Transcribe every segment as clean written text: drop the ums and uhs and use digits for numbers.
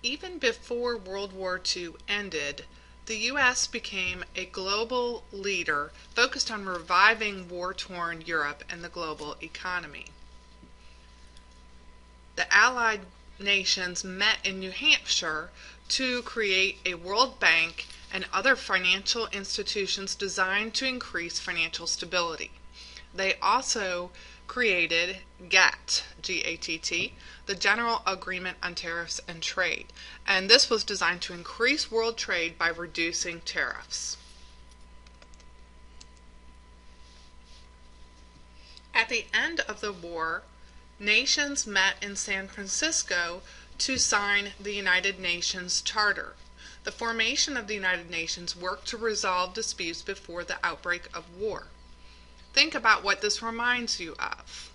even before World War II ended, the U.S. became a global leader focused on reviving war-torn Europe and the global economy. The Allied nations met in New Hampshire to create a World Bank and other financial institutions designed to increase financial stability. They also created GATT, G-A-T-T, the General Agreement on Tariffs and Trade, and this was designed to increase world trade by reducing tariffs. At the end of the war, nations met in San Francisco to sign the United Nations Charter. The formation of the United Nations worked to resolve disputes before the outbreak of war. Think about what this reminds you of.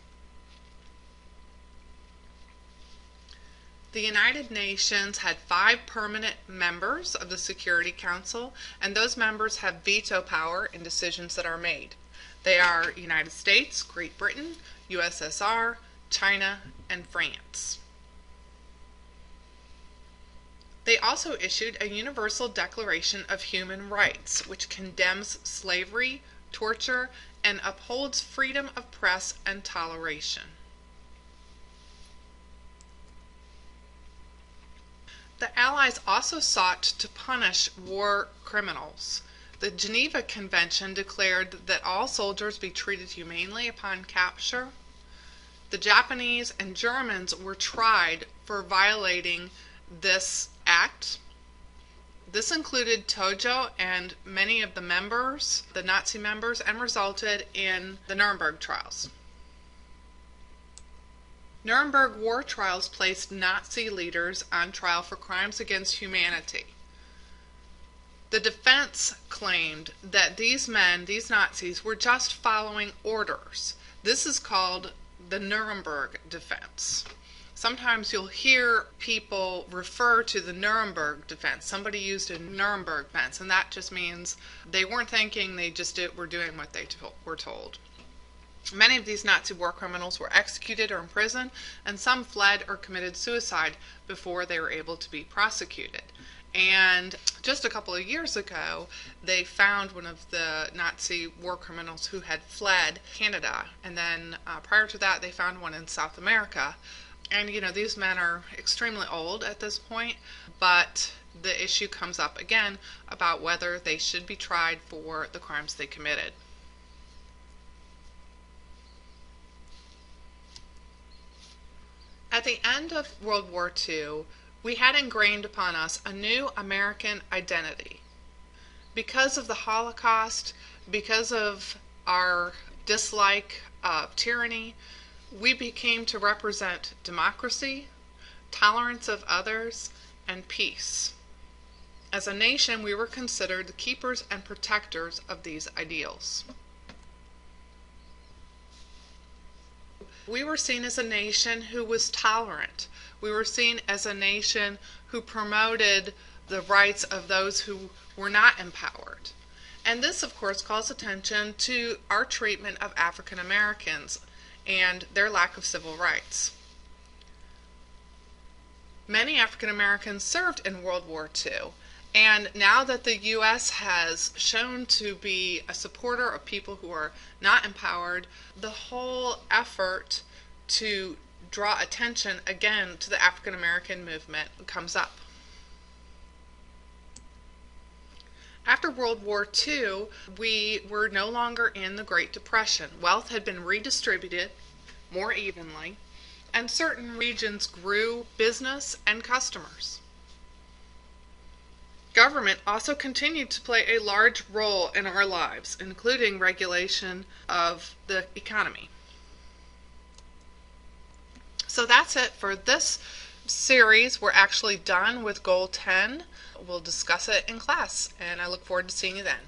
The United Nations had 5 permanent members of the Security Council, and those members have veto power in decisions that are made. They are United States, Great Britain, USSR, China, and France. They also issued a Universal Declaration of Human Rights, which condemns slavery, torture, and upholds freedom of press and toleration. The Allies also sought to punish war criminals. The Geneva Convention declared that all soldiers be treated humanely upon capture. The Japanese and Germans were tried for violating this act. This included Tojo and many of the members, the Nazi members, and resulted in the Nuremberg trials. Nuremberg war trials placed Nazi leaders on trial for crimes against humanity. The defense claimed that these men, these Nazis, were just following orders. This is called the Nuremberg defense. Sometimes you'll hear people refer to the Nuremberg defense. Somebody used a Nuremberg defense, and that just means they weren't thinking, they just were doing what they were told. Many of these Nazi war criminals were executed or imprisoned, and some fled or committed suicide before they were able to be prosecuted. And just a couple of years ago, they found one of the Nazi war criminals who had fled Canada, and then prior to that, they found one in South America. And you know, these men are extremely old at this point, but the issue comes up again about whether they should be tried for the crimes they committed. At the end of World War II, we had ingrained upon us a new American identity. Because of the Holocaust, because of our dislike of tyranny, we became to represent democracy, tolerance of others, and peace. As a nation, we were considered the keepers and protectors of these ideals. We were seen as a nation who was tolerant. We were seen as a nation who promoted the rights of those who were not empowered. And this, of course, calls attention to our treatment of African Americans and their lack of civil rights. Many African Americans served in World War II, and now that the U.S. has shown to be a supporter of people who are not empowered, the whole effort to draw attention again to the African American movement comes up. After World War II, we were no longer in the Great Depression. Wealth had been redistributed more evenly, and certain regions grew business and customers. Government also continued to play a large role in our lives, including regulation of the economy. So that's it for this series. We're actually done with Goal 10. We'll discuss it in class, and I look forward to seeing you then.